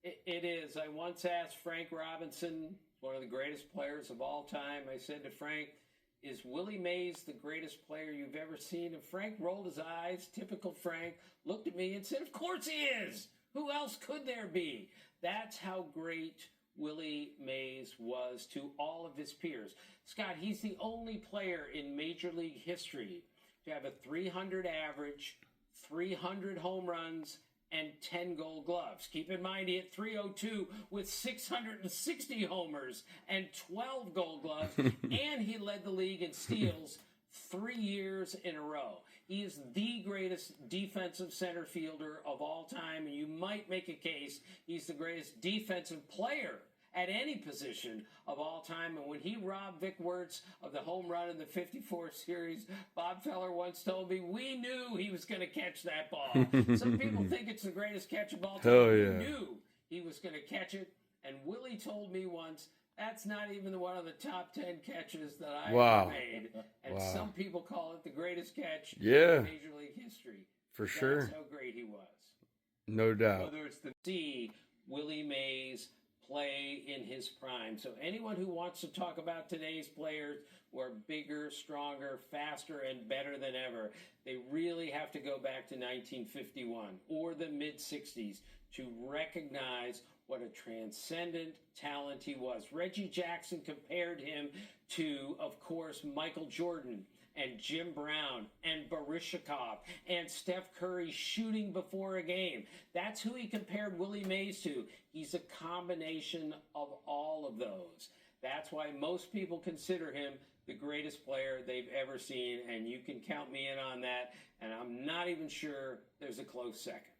It is. I once asked Frank Robinson, one of the greatest players of all time, I said to Frank, is Willie Mays the greatest player you've ever seen? And Frank rolled his eyes, typical Frank, looked at me and said, of course he is. Who else could there be? That's how great Willie Mays was to all of his peers. Scott, he's the only player in Major League history to have a 300 average, 300 home runs, and 10 gold gloves. Keep in mind, he hit 302 with 660 homers and 12 gold gloves, and he led the league in steals 3 years in a row. He is the greatest defensive center fielder of all time, and you might make a case he's the greatest defensive player at any position of all time. And when he robbed Vic Wertz of the home run in the 54 series, Bob Feller once told me, we knew he was going to catch that ball. Some people think it's the greatest catch of all time. Hell yeah. We knew he was going to catch it. And Willie told me once, that's not even one of the top 10 catches that I ever made. And some people call it the greatest catch in Major League history. For sure. That's how great he was. No doubt. Whether it's the see Willie Mays play in his prime. So anyone who wants to talk about today's players who are bigger, stronger, faster, and better than ever, they really have to go back to 1951 or the mid-60s to recognize what a transcendent talent he was. Reggie Jackson compared him to, of course, Michael Jordan and Jim Brown and Barishnikov and Steph Curry shooting before a game. That's who he compared Willie Mays to. He's a combination of all of those. That's why most people consider him the greatest player they've ever seen, and you can count me in on that, and I'm not even sure there's a close second.